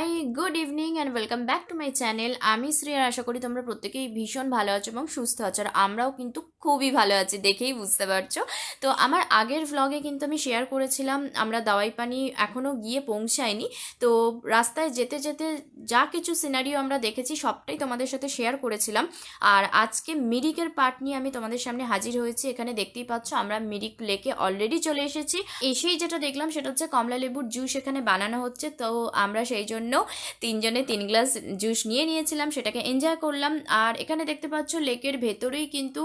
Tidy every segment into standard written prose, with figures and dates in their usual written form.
High, good evening and welcome back to my channel. আমি শ্রেয়া, আশা করি তোমরা প্রত্যেকেই ভীষণ ভালো আছো এবং সুস্থ আছো, আর আমরাও কিন্তু খুবই ভালো আছি, দেখেই বুঝতে পারছো। তো আমার আগের ভ্লগে কিন্তু আমি শেয়ার করেছিলাম আমরা দাওয়াই পানি এখনও গিয়ে পৌঁছায়নি। তো রাস্তায় যেতে যেতে যা কিছু সিনারিও আমরা দেখেছি সবটাই তোমাদের সাথে শেয়ার করেছিলাম। আর আজকে মিরিকের পার্ট নিয়ে আমি তোমাদের সামনে হাজির হয়েছি। এখানে দেখতেই পাচ্ছ আমরা মিরিক লেকে অলরেডি চলে এসেছি। এসেই যেটা দেখলাম সেটা হচ্ছে কমলা লেবুর জুস এখানে বানানো হচ্ছে। তো আমরা সেই জন্য 3 গ্লাস জুস নিয়ে নিয়েছিলাম, সেটাকে এনজয় করলাম। আর এখানে দেখতে পাচ্ছ লেকের ভেতরেই কিন্তু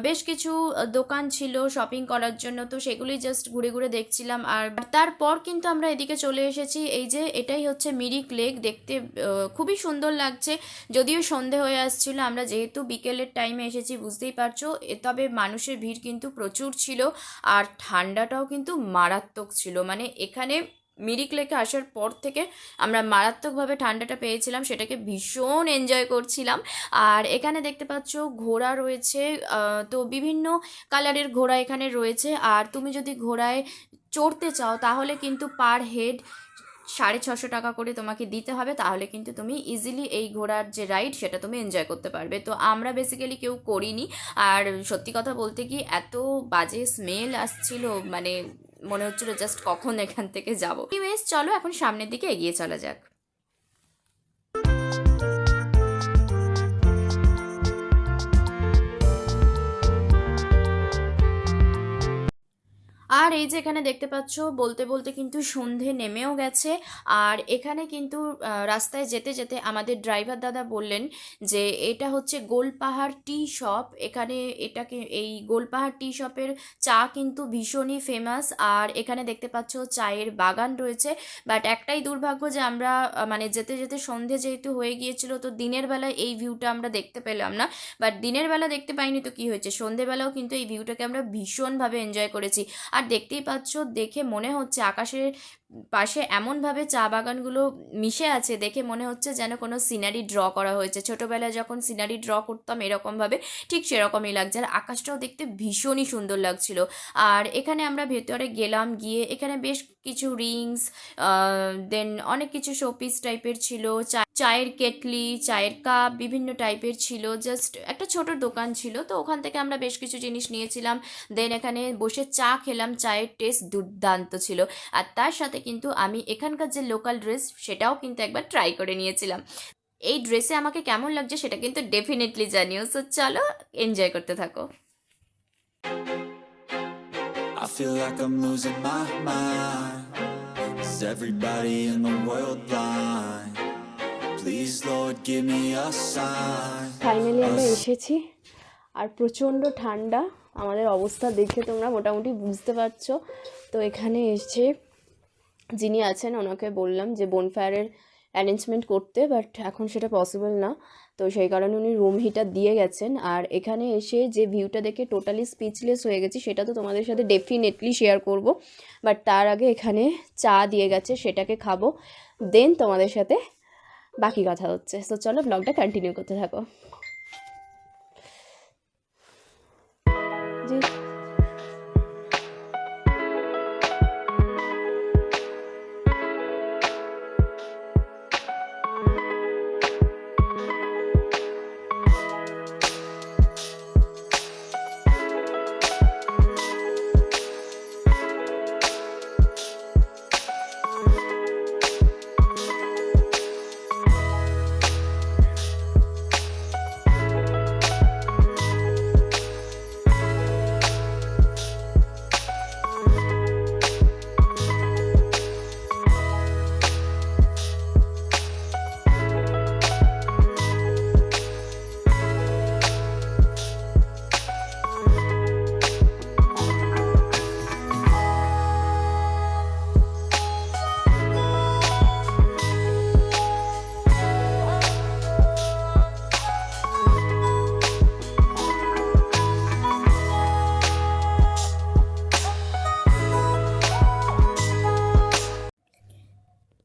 বেশ কিছু দোকান ছিল শপিং করার জন্য, তো সেগুলি জাস্ট ঘুরে ঘুরে দেখছিলাম। আর তারপর কিন্তু আমরা এদিকে চলে এসেছি। এই যে এটাই হচ্ছে মিরিক লেক, দেখতে খুবই সুন্দর লাগছে। যদিও সন্ধে হয়ে আসছিল, আমরা যেহেতু বিকেলের টাইমে এসেছি বুঝতেই পারছো, তবে মানুষের ভিড় কিন্তু প্রচুর ছিল। আর ঠান্ডাটাও কিন্তু মারাত্মক ছিল, মানে এখানে মিরিক লেকে আসার পর থেকে আমরা মারাত্মকভাবে ঠান্ডাটা পেয়েছিলাম, সেটাকে ভীষণ এনজয় করছিলাম। আর এখানে দেখতে পাচ্ছ ঘোড়া রয়েছে, তো বিভিন্ন কালারের ঘোড়া এখানে রয়েছে। আর তুমি যদি ঘোড়ায় চড়তে চাও তাহলে কিন্তু পার হেড 650 টাকা করে তোমাকে দিতে হবে, তাহলে কিন্তু তুমি ইজিলি এই ঘোড়ার যে রাইড সেটা তুমি এনজয় করতে পারবে। তো আমরা বেসিক্যালি কেউ করিনি। আর সত্যি কথা বলতে কি এত বাজে স্মেল আসছিল, মানে মনে হচ্ছিল জাস্ট কখন এখান থেকে যাবো। এনিওয়েজ চলো এখন সামনের দিকে এগিয়ে চলা যাক। আর এই যে এখানে দেখতে পাচ্ছ বলতে বলতে কিন্তু সন্ধে নেমেও গেছে। আর এখানে কিন্তু রাস্তায় যেতে যেতে আমাদের ড্রাইভার দাদা বললেন যে এটা হচ্ছে গোলপাহাড় টি শপ। এখানে এটাকে এই গোলপাহাড় টি শপের চা কিন্তু ভীষণই ফেমাস। আর এখানে দেখতে পাচ্ছ চায়ের বাগান রয়েছে। বাট একটাই দুর্ভাগ্য যে আমরা মানে যেতে যেতে সন্ধে যেহেতু হয়ে গিয়েছিল, তো দিনের বেলায় এই ভিউটা আমরা দেখতে পেলাম না। বাট দিনের বেলা দেখতে পাইনি তো কি হয়েছে, সন্ধেবেলাও কিন্তু এই ভিউটাকে আমরা ভীষণভাবে এনজয় করেছি। আর দেখতেই পাচ্ছ, দেখে মনে হচ্ছে আকাশের পাশে এমনভাবে চা বাগানগুলো মিশে আছে, দেখে মনে হচ্ছে যেন কোনো সিনারি ড্র করা হয়েছে। ছোটোবেলায় যখন সিনারি ড্র করতাম এরকমভাবে, ঠিক সেরকমই লাগছে। আর আকাশটাও দেখতে ভীষণই সুন্দর লাগছিল। আর এখানে আমরা ভেতরে গেলাম, গিয়ে এখানে বেশ কিছু রিংস, দেন অনেক কিছু শোপিস টাইপের ছিল, চায়ের কেটলি, চায়ের কাপ বিভিন্ন টাইপের ছিল। জাস্ট একটা ছোট দোকান ছিল, তো ওখান থেকে আমরা বেশ কিছু জিনিস নিয়েছিলাম। দেন এখানে বসে চা খেলাম, চায়ের টেস্ট দুর্দান্ত ছিল। আর তার সাথে কিন্তু আমি এখানকার যে লোকাল ড্রেস সেটাও কিন্তু একবার ট্রাই করে নিয়েছিলাম। এই ড্রেসে আমাকে কেমন লাগছে সেটা কিন্তু ডেফিনেটলি জানিও। সো চলো এনজয় করতে থাকো। I feel like I'm losing my mind. Is everybody in the world blind? Please Lord give me a sign. Finally আমরা এসেছি। আর প্রচণ্ড ঠান্ডা, আমাদের অবস্থা দেখে তোমরা মোটামুটি বুঝতে পারছো। তো এখানে এসে যিনি আছেন ওনাকে বললাম যে বনফায়ারের অ্যারেঞ্জমেন্ট করতে, বাট এখন সেটা পসিবল না। তো সেই কারণে উনি রুম হিটার দিয়ে গেছেন। আর এখানে এসে যে ভিউটা দেখে টোটালি স্পিচলেস হয়ে গেছি, সেটা তো তোমাদের সাথে ডেফিনেটলি শেয়ার করব। বাট তার আগে এখানে চা দিয়ে গেছে, সেটাকে খাবো, দেন তোমাদের সাথে বাকি কথা হচ্ছে। তো চলো ব্লগটা কন্টিনিউ করতে থাকো। জি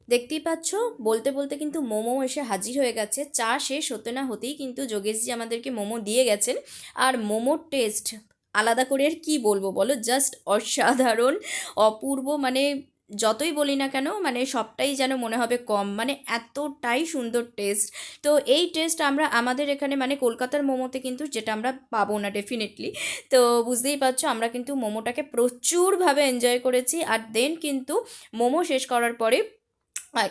দেখতেই পাচ্ছ বলতে বলতে কিন্তু মোমো এসে হাজির হয়ে গেছে। চা শেষ হতে না হতেই কিন্তু যোগেশজি আমাদেরকে মোমো দিয়ে গেছেন। আর মোমোর টেস্ট আলাদা করে আর কী বলবো বলো, জাস্ট অসাধারণ, অপূর্ব। মানে যতই বলি না কেন মানে সবটাই যেন মনে হবে কম, মানে এতটাই সুন্দর টেস্ট। তো এই টেস্ট আমরা আমাদের এখানে মানে কলকাতার মোমোতে কিন্তু যেটা আমরা পাবো না ডেফিনেটলি। তো বুঝতেই পারছো আমরা কিন্তু মোমোটাকে প্রচুরভাবে এনজয় করেছি। আর দেন কিন্তু মোমো শেষ করার পরে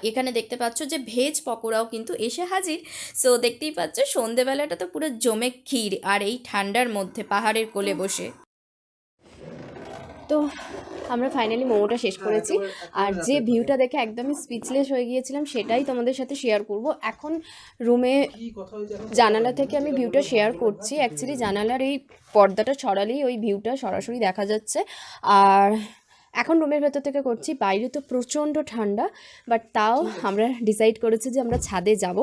এখানে দেখতে পাচ্ছ যে ভেজ পকোড়াও কিন্তু এসে হাজির। সো দেখতেই পাচ্ছ সন্ধেবেলাটা তো পুরো জমে ক্ষীর, আর এই ঠান্ডার মধ্যে পাহাড়ের কোলে বসে। তো আমরা ফাইনালি মোমোটা শেষ করেছি, আর যে ভিউটা দেখে একদমই স্পিচলেস হয়ে গিয়েছিলাম সেটাই তোমাদের সাথে শেয়ার করব। এখন রুমে জানালা থেকে আমি ভিউটা শেয়ার করছি। অ্যাকচুয়ালি জানালার এই পর্দাটা ছড়ালেই ওই ভিউটা সরাসরি দেখা যাচ্ছে। আর এখন রুমের ভেতর থেকে করছি, বাইরে তো প্রচণ্ড ঠান্ডা, বাট তাও আমরা ডিসাইড করেছি যে আমরা ছাদে যাব,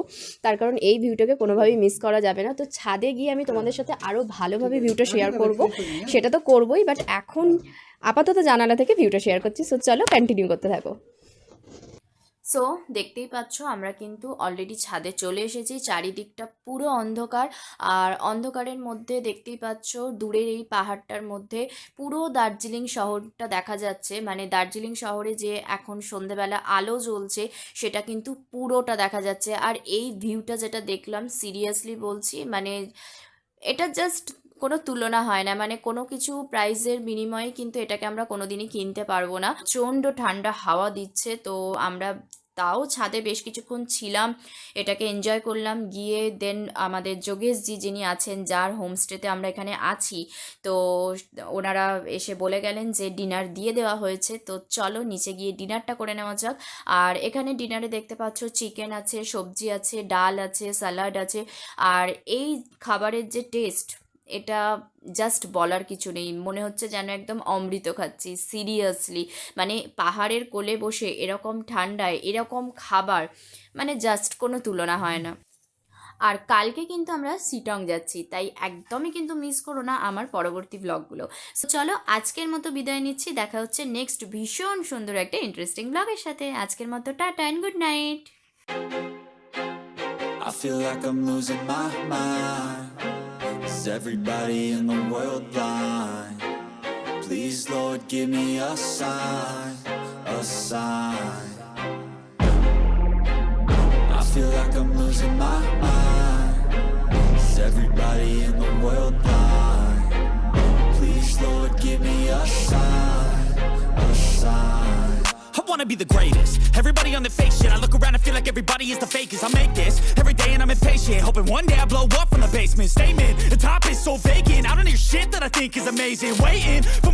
তার কারণ এই ভিউটাকে কোনোভাবেই মিস করা যাবে না। তো ছাদে গিয়ে আমি তোমাদের সাথে আরও ভালোভাবে ভিউটা শেয়ার করব, সেটা তো করবই, বাট এখন আপাতত জানালা থেকে ভিউটা শেয়ার করছি। সো চলো কন্টিনিউ করতে থাকো। সো দেখতেই পাচ্ছ আমরা কিন্তু অলরেডি ছাদে চলে এসেছি। চারিদিকটা পুরো অন্ধকার, আর অন্ধকারের মধ্যে দেখতেই পাচ্ছ দূরের এই পাহাড়টার মধ্যে পুরো দার্জিলিং শহরটা দেখা যাচ্ছে। মানে দার্জিলিং শহরে যে এখন সন্ধেবেলা আলো জ্বলছে সেটা কিন্তু পুরোটা দেখা যাচ্ছে। আর এই ভিউটা যেটা দেখলাম সিরিয়াসলি বলছি, মানে এটা জাস্ট কোনো তুলনা হয় না, মানে কোনো কিছু প্রাইজের বিনিময়ে কিন্তু এটাকে আমরা কোনোদিনই কিনতে পারবো না। প্রচণ্ড ঠান্ডা হাওয়া দিচ্ছে, তো আমরা তাও ছাদে বেশ কিছুক্ষণ ছিলাম, এটাকে এনজয় করলাম। গিয়ে দেন আমাদের যোগেশজি যিনি আছেন, যার হোমস্টেতে আমরা এখানে আছি, তো ওনারা এসে বলে গেলেন যে ডিনার দিয়ে দেওয়া হয়েছে। তো চলো নিচে গিয়ে ডিনারটা করে নেওয়া যাক। আর এখানে ডিনারে দেখতে পাচ্ছ চিকেন আছে, সবজি আছে, ডাল আছে, স্যালাড আছে। আর এই খাবারের যে টেস্ট, এটা জাস্ট বলার কিছু নেই, মনে হচ্ছে যেন একদম অমৃত খাচ্ছি সিরিয়াসলি। মানে পাহাড়ের কোলে বসে এরকম ঠান্ডায় এরকম খাবার, মানে জাস্ট কোনো তুলনা হয় না। আর কালকে কিন্তু আমরা শিটং যাচ্ছি, তাই একদমই কিন্তু মিস করো না আমার পরবর্তী ব্লগগুলো। সো চলো আজকের মতো বিদায় নিচ্ছি, দেখা হচ্ছে নেক্সট ভীষণ সুন্দর একটা ইন্টারেস্টিং ব্লগের সাথে। আজকের মতো tata and good night. I feel like I'm losing my mind. Is everybody in the world blind? Please, Lord, give me a sign, a sign. I feel like I'm losing my mind. Is everybody in the world blind? Please, Lord, give me a sign, a sign. I wanna be the greatest. Everybody on the fake shit. I look around and feel like everybody is the fakest. I make this every day and I'm impatient, hoping one day I blow up from the basement. Statement, the top is so vacant. I don't hear shit that I think is amazing. Waiting for my